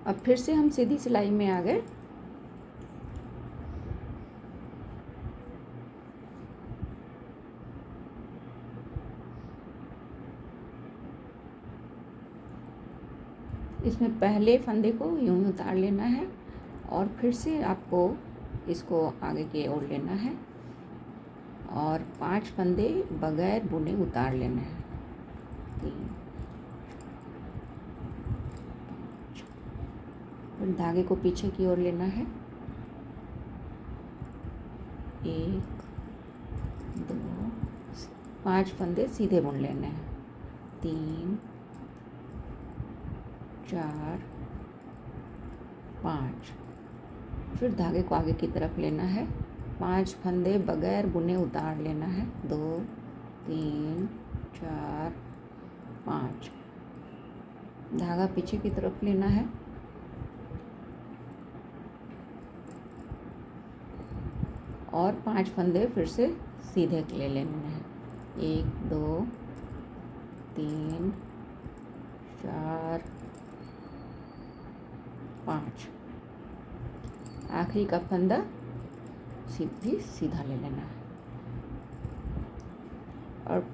अब फिर से हम सीधी सिलाई में आ गए। इसमें पहले फंदे को यूं ही उतार लेना है और फिर से आपको इसको आगे की ओर लेना है और 5 फंदे बगैर बुने उतार लेना है। 3, फिर धागे को पीछे की ओर लेना है। 1, 2, 5 फंदे सीधे बुन लेने हैं। 3, 4, 5, फिर धागे को आगे की तरफ लेना है। 5 फंदे बगैर बुने उतार लेना है। 2, 3, 4, 5, धागा पीछे की तरफ लेना है और 5 फंदे फिर से सीधे ले लेने हैं। 1, 2, 3, 4, 5, आखिरी का फंदा सीधा ले लेना है। और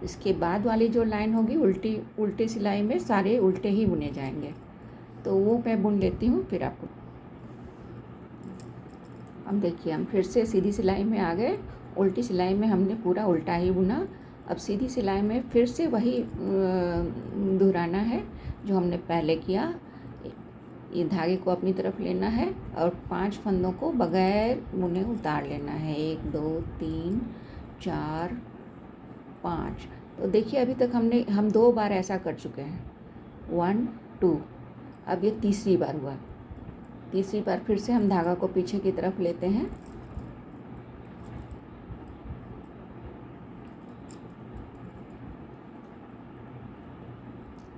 इसके बाद वाली जो लाइन होगी उल्टी सिलाई में सारे उल्टे ही बुने जाएंगे, तो वो मैं बुन लेती हूँ फिर आपको। अब देखिए हम फिर से सीधी सिलाई में आ गए। उल्टी सिलाई में हमने पूरा उल्टा ही बुना। अब सीधी सिलाई में फिर से वही दोहराना है जो हमने पहले किया। ये धागे को अपनी तरफ लेना है और 5 फंदों को बगैर बुने उतार लेना है। 1, 2, 3, 4, 5। तो देखिए अभी तक हम 2 बार ऐसा कर चुके हैं। 1, 2। अब ये तीसरी बार हुआ। तीसरी बार फिर से हम धागा को पीछे की तरफ लेते हैं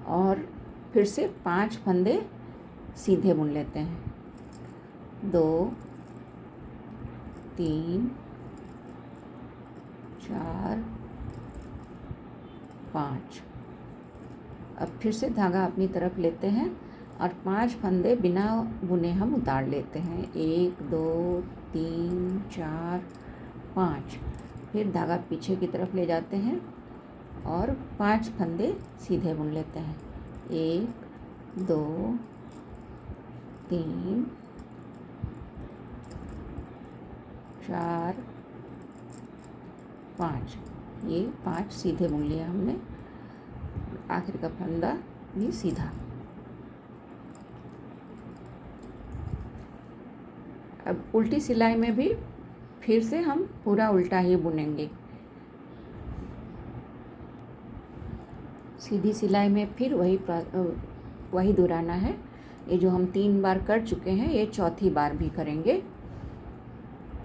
और फिर से 5 फंदे सीधे बुन लेते हैं। 2, 3, 4, 5। अब फिर से धागा अपनी तरफ लेते हैं और 5 फंदे बिना बुने हम उतार लेते हैं। 1, 2, 3, 4, 5। फिर धागा पीछे की तरफ ले जाते हैं और 5 फंदे सीधे बुन लेते हैं। 1, 2, 3, 4, 5। ये 5 सीधे बुन लिया हमने। आखिर का फंदा भी सीधा। अब उल्टी सिलाई में भी फिर से हम पूरा उल्टा ही बुनेंगे। सीधी सिलाई में फिर वही दोहराना है। ये जो हम 3 बार कर चुके हैं ये चौथी बार भी करेंगे।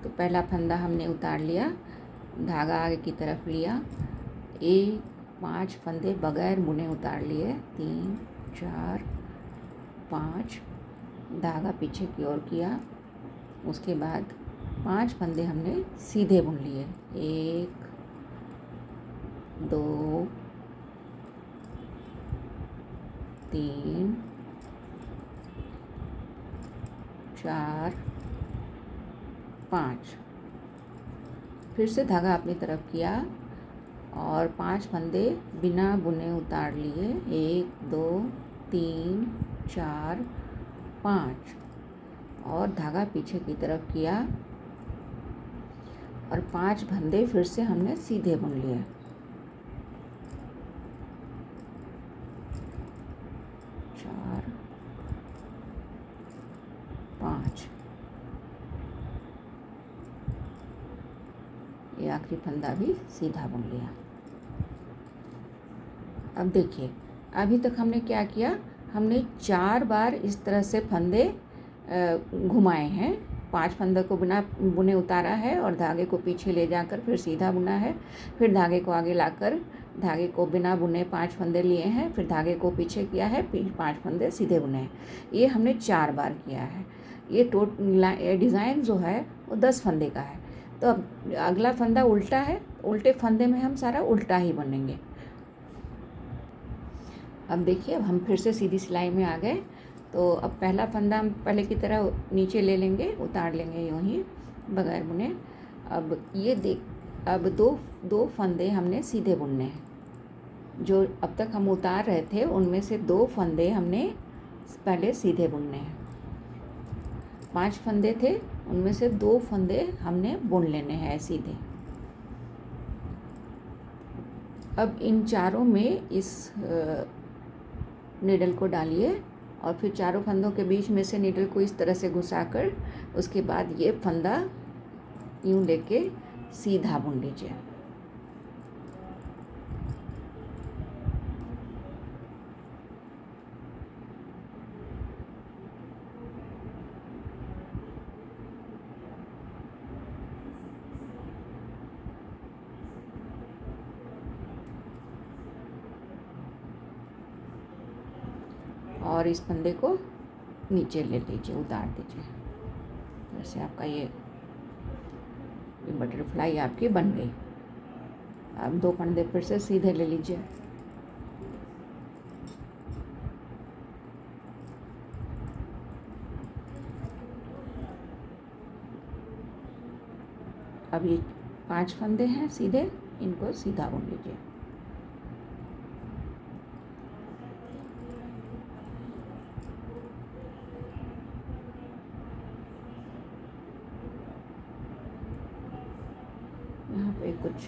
तो पहला फंदा हमने उतार लिया, धागा आगे की तरफ लिया, 5 फंदे बगैर बुने उतार लिए। 3, 4, 5, धागा पीछे की ओर किया। उसके बाद 5 फंदे हमने सीधे बुन लिए। 1, 2, 3, 4, 5। फिर से धागा अपनी तरफ किया और 5 फंदे बिना बुने उतार लिए। 1, 2, 3, 4, 5 और धागा पीछे की तरफ किया और 5 फंदे फिर से हमने सीधे बुन लिए। 4, 5। ये आखिरी फंदा भी सीधा बुन लिया। अब देखिए अभी तक हमने क्या किया, हमने 4 बार इस तरह से फंदे घुमाए हैं। 5 फंदे को बिना बुने उतारा है और धागे को पीछे ले जाकर फिर सीधा बुना है। फिर धागे को आगे लाकर धागे को बिना बुने 5 फंदे लिए हैं, फिर धागे को पीछे किया है, फिर 5 फंदे सीधे बुने हैं। ये हमने 4 बार किया है। ये डिज़ाइन जो है वो 10 फंदे का है। तो अब अगला फंदा उल्टा है, उल्टे फंदे में हम सारा उल्टा ही बुनेंगे। अब देखिए अब हम फिर से सीधी सिलाई में आ गए। तो अब पहला फंदा हम पहले की तरह नीचे ले लेंगे, उतार लेंगे यूँ ही बगैर बुने। अब ये देख, अब दो फंदे हमने सीधे बुनने हैं। जो अब तक हम उतार रहे थे उनमें से 2 फंदे हमने पहले सीधे बुनने हैं। 5 फंदे थे, उनमें से 2 फंदे हमने बुन लेने हैं सीधे। अब इन चारों में इस नीडल को डालिए और फिर चारों फंदों के बीच में से नीडल को इस तरह से घुसाकर उसके बाद ये फंदा यूँ लेके सीधा बुन लीजिए। और इस फंदे को नीचे ले लीजिए, उतार दीजिए। जैसे आपका ये बटरफ्लाई आपकी बन गई। अब 2 फंदे फिर से सीधे ले लीजिए। अब ये 5 फंदे हैं सीधे, इनको सीधा बुन लीजिए। यहाँ पे कुछ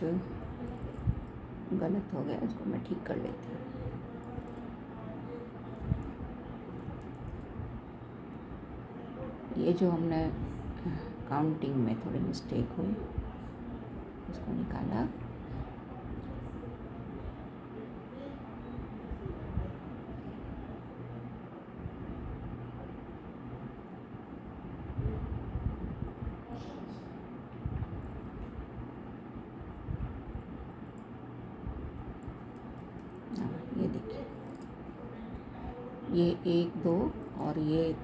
गलत हो गया, इसको मैं ठीक कर लेती हूँ। ये जो हमने काउंटिंग में थोड़ी मिस्टेक हुई, इसको निकाला। ये देखिए, ये 1 2 और ये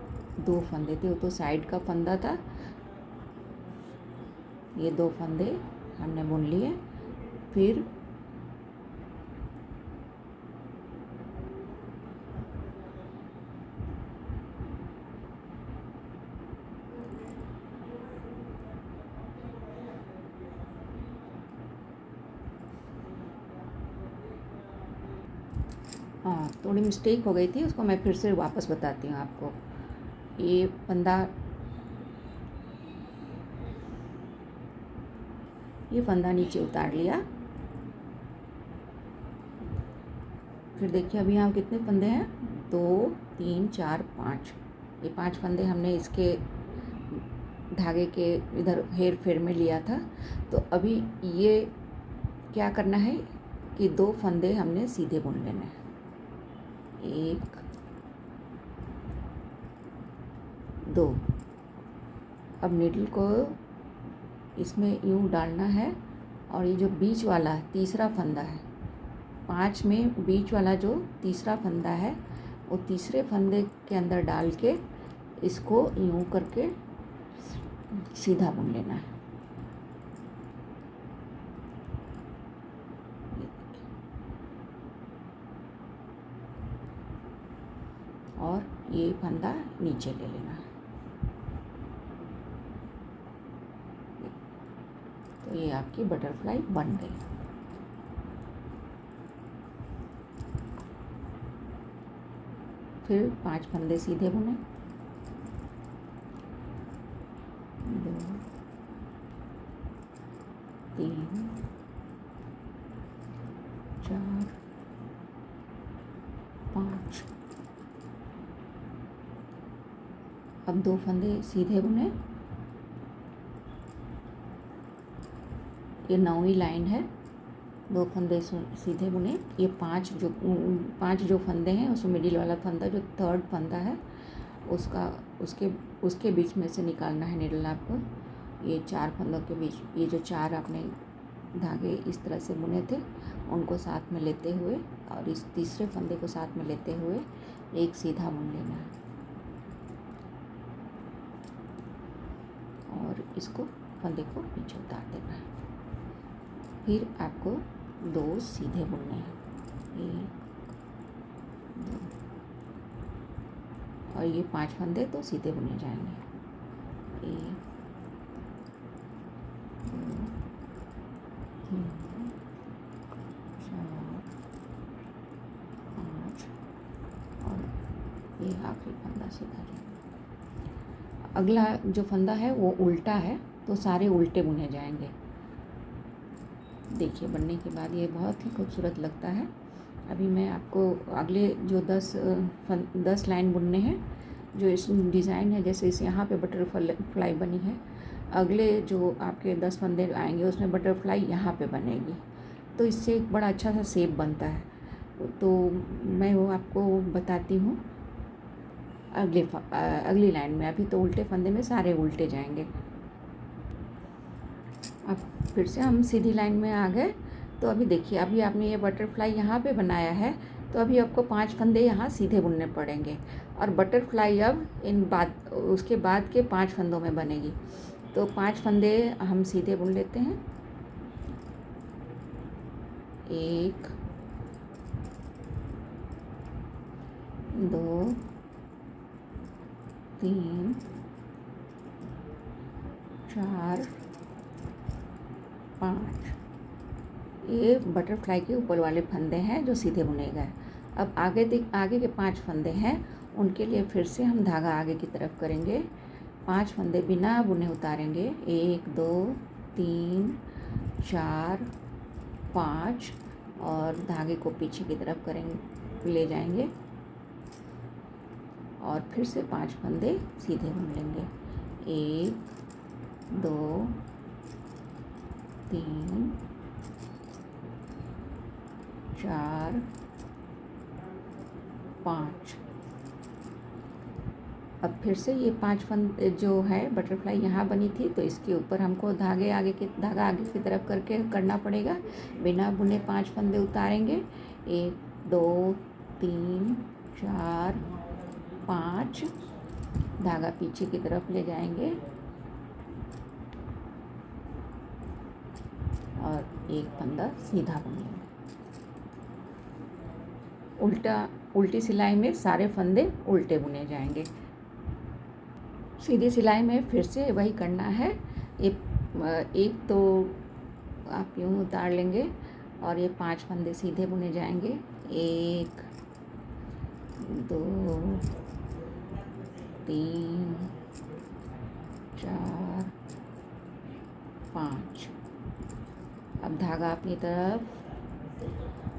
2 फंदे थे, वो तो साइड का फंदा था। ये 2 फंदे हमने बुन लिए। फिर हाँ, थोड़ी मिस्टेक हो गई थी, उसको मैं फिर से वापस बताती हूँ आपको। ये फंदा नीचे उतार लिया। फिर देखिए अभी यहाँ कितने फंदे हैं, 2 3 4 5। ये 5 फंदे हमने इसके धागे के इधर हेर फेर में लिया था। तो अभी ये क्या करना है कि 2 फंदे हमने सीधे बुन लेने हैं। 1 2। अब नीडल को इसमें यूँ डालना है और ये जो बीच वाला तीसरा फंदा है, 5 में बीच वाला जो तीसरा फंदा है, वो तीसरे फंदे के अंदर डाल के इसको यूँ करके सीधा बुन लेना है। और ये फंदा नीचे ले लेना है। तो ये आपकी बटरफ्लाई बन गई। फिर 5 फंदे सीधे बुने, 2 3 4 5। अब 2 फंदे सीधे बुने। ये 9वीं लाइन है, 2 फंदे सीधे बुने। ये 5 जो फंदे हैं, उसमें मिडिल वाला फंदा जो 3rd फंदा है, उसके बीच में से निकालना है नीडल आपको। ये 4 फंदों के बीच, ये जो 4 आपने धागे इस तरह से बुने थे, उनको साथ में लेते हुए और इस तीसरे फंदे को साथ में लेते हुए एक सीधा बुन लेना है और इसको फंदे को नीचे उतार देना है। फिर आपको 2 सीधे बुनने हैं, 1 2, और और ये 5 फंदे तो सीधे बुने जाएंगे। 1 2 3 4 5 और ये आखिरी फंदा सीधा जाएगा। अगला जो फंदा है वो उल्टा है, तो सारे उल्टे बुने जाएंगे। देखिए बनने के बाद ये बहुत ही खूबसूरत लगता है। अभी मैं आपको अगले जो 10 लाइन बुनने हैं, जो इस डिज़ाइन है, जैसे इस यहाँ पे बटरफ्लाई बनी है, अगले जो आपके 10 फंदे आएंगे उसमें बटरफ्लाई यहाँ पे बनेगी, तो इससे एक बड़ा अच्छा सा शेप बनता है। तो मैं वो आपको बताती हूँ अगली लाइन में। अभी तो उल्टे फंदे में सारे उल्टे जाएंगे। अब फिर से हम सीधी लाइन में आ गए। तो अभी देखिए, अभी आपने ये बटरफ्लाई यहाँ पे बनाया है, तो अभी आपको 5 फंदे यहाँ सीधे बुनने पड़ेंगे, और बटरफ्लाई अब उसके बाद के 5 फंदों में बनेगी। तो 5 फंदे हम सीधे बुन लेते हैं। 1 2 3 4 5। ये बटरफ्लाई के ऊपर वाले फंदे हैं जो सीधे बुने गए। अब आगे के 5 फंदे हैं, उनके लिए फिर से हम धागा आगे की तरफ करेंगे। 5 फंदे बिना बुने उतारेंगे। 1 2 3 4 5 और धागे को पीछे की तरफ करेंगे, ले जाएंगे, और फिर से 5 फंदे सीधे बुन लेंगे। 1 2 3 4 5। अब फिर से ये 5 फंदे जो है बटरफ्लाई यहाँ बनी थी, तो इसके ऊपर हमको धागा आगे की तरफ करके करना पड़ेगा। बिना बुने 5 फंदे उतारेंगे। 1 2 3 4 5, धागा पीछे की तरफ ले जाएंगे और एक फंदा सीधा बुनेंगे। उल्टी सिलाई में सारे फंदे उल्टे बुने जाएंगे। सीधी सिलाई में फिर से वही करना है। एक तो आप यूँ उतार लेंगे और ये 5 फंदे सीधे बुने जाएंगे। 1 2 3 4 5। अब धागा अपनी तरफ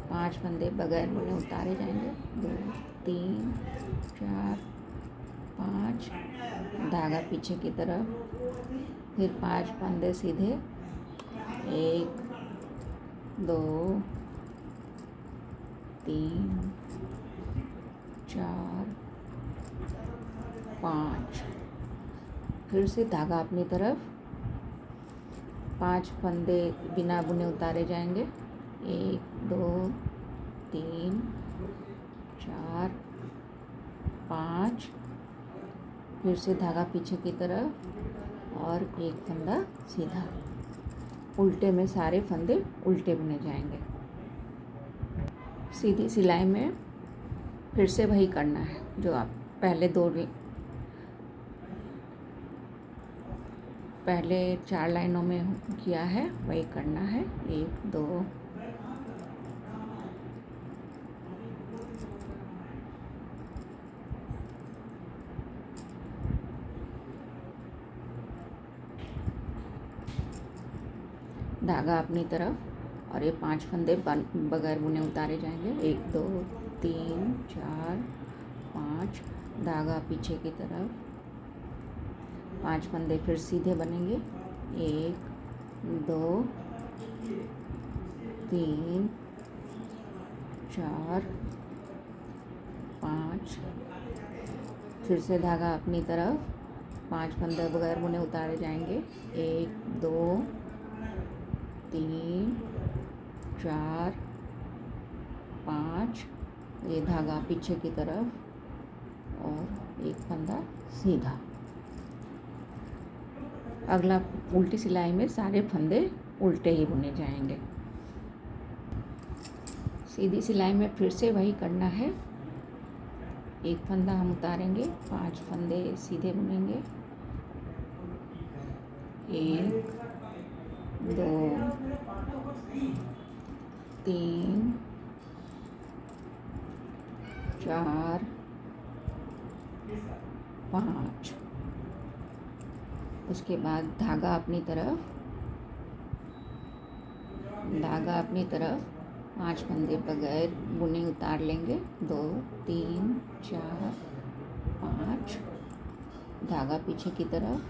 5 फंदे बगैर बुने उतारे जाएंगे। 2 3 4 5, धागा पीछे की तरफ, फिर 5 फंदे सीधे। 1 2 3 4 5, फिर से धागा अपनी तरफ, 5 फंदे बिना बुने उतारे जाएंगे। 1 2 3 4 5, फिर से धागा पीछे की तरफ और एक फंदा सीधा। उल्टे में सारे फंदे उल्टे बुने जाएंगे। सीधी सिलाई में फिर से वही करना है जो आप पहले 4 लाइनों में किया है, वही करना है। 1 2 धागा अपनी तरफ और ये 5 फंदे बगैर बुने उतारे जाएंगे। 1 2 3 4 5, धागा पीछे की तरफ, 5 फंदे फिर सीधे बनेंगे। 1 2 3 4 5, फिर से धागा अपनी तरफ, 5 फंदे बगैर बुने उतारे जाएंगे। 1 2 3 4 5, ये धागा पीछे की तरफ और एक फंदा सीधा। अगला उल्टी सिलाई में सारे फंदे उल्टे ही बुने जाएंगे। सीधी सिलाई में फिर से वही करना है। एक फंदा हम उतारेंगे, 5 फंदे सीधे बुनेंगे, 1 2 3 4 5। उसके बाद धागा अपनी तरफ 5 फंदे बगैर बुने उतार लेंगे, 2 3 4 5। धागा पीछे की तरफ,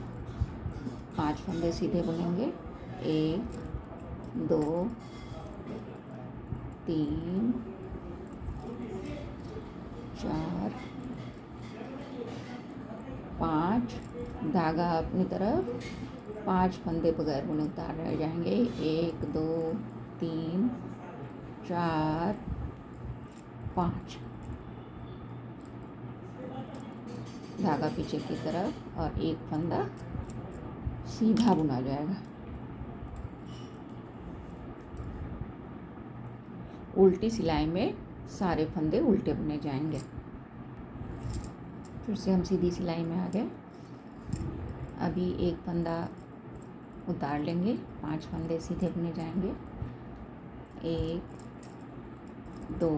5 फंदे सीधे बुनेंगे, 1 2 3 4 5। धागा अपनी तरफ, 5 फंदे बगैर बुने उतार रह जाएंगे, 1 2 3 4 5। धागा पीछे की तरफ और एक फंदा सीधा बुना जाएगा। उल्टी सिलाई में सारे फंदे उल्टे बुने जाएंगे। फिर से हम सीधी सिलाई में आ गए। अभी एक फंदा उतार लेंगे, 5 फंदे सीधे बुने जाएंगे, 1 2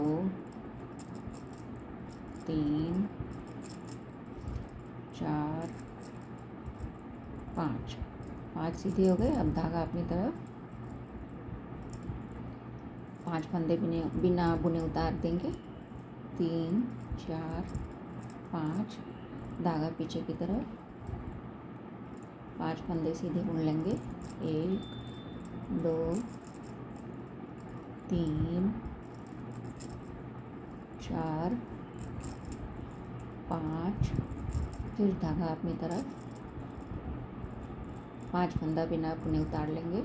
3 4 5 सीधे हो गए। अब धागा अपनी तरफ, 5 फंदे बिना बुने उतार देंगे, 3 4 5। धागा पीछे की तरफ, 5 फंदे सीधे बुन लेंगे, 1 2 3 4 5। फिर धागा अपनी तरफ, 5 फंदा बिना बुने उतार लेंगे,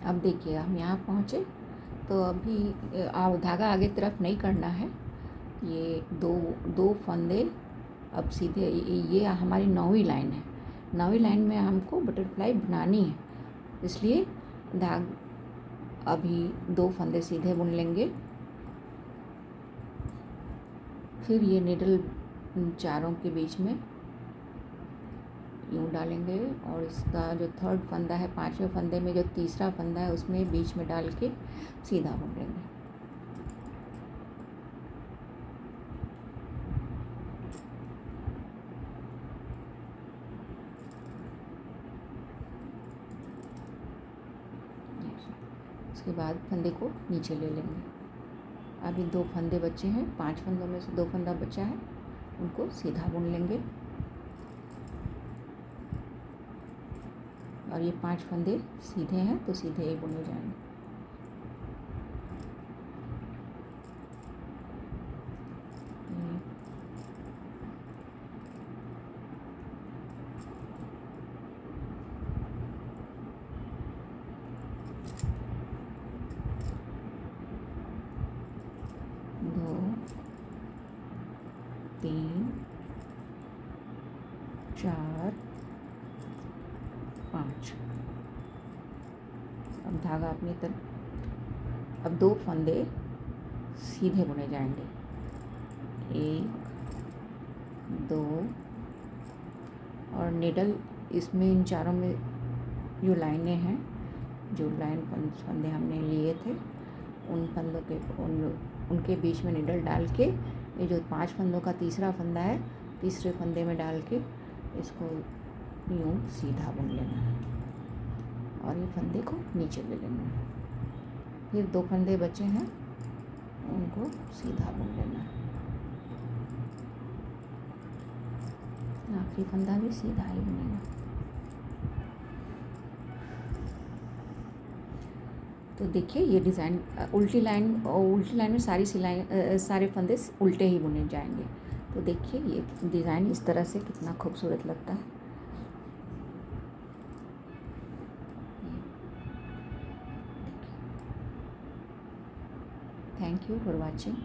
अब देखिए हम यहाँ पहुँचे तो अभी धागा आगे तरफ नहीं करना है। ये दो फंदे अब सीधे, ये हमारी 9वीं लाइन है। 9वीं लाइन में हमको बटरफ्लाई बनानी है, इसलिए अभी 2 फंदे सीधे बुन लेंगे। फिर ये निडल चारों के बीच में यूँ डालेंगे और इसका जो 3rd फंदा है, 5वें फंदे में जो तीसरा फंदा है उसमें बीच में डाल के सीधा बुन लेंगे। उसके बाद फंदे को नीचे ले लेंगे। अभी 2 फंदे बचे हैं, 5 फंदों में से 2 फंदा बचा है, उनको सीधा बुन लेंगे और ये 5 फंदे सीधे हैं तो सीधे ही बुने जाएंगे। दो 3 4 5। अब धागा अपनी तरफ, अब 2 फंदे सीधे बुने जाएंगे, 1 2। और निडल इसमें इन चारों में जो लाइनें हैं, जो फंदे हमने लिए थे, उन फंदों के उनके बीच में निडल डाल के, ये जो 5 फंदों का तीसरा फंदा है, तीसरे फंदे में डाल के इसको यूँ सीधा बुन लेना है और ये फंदे को नीचे ले लेना है। फिर 2 फंदे बचे हैं, उनको सीधा बुन लेना है। आखिरी फंदा भी सीधा ही बनेगा। तो देखिए ये डिज़ाइन उल्टी लाइन में सारे फंदे उल्टे ही बुने जाएंगे। तो देखिए ये डिज़ाइन इस तरह से कितना खूबसूरत लगता है। Thank you for watching.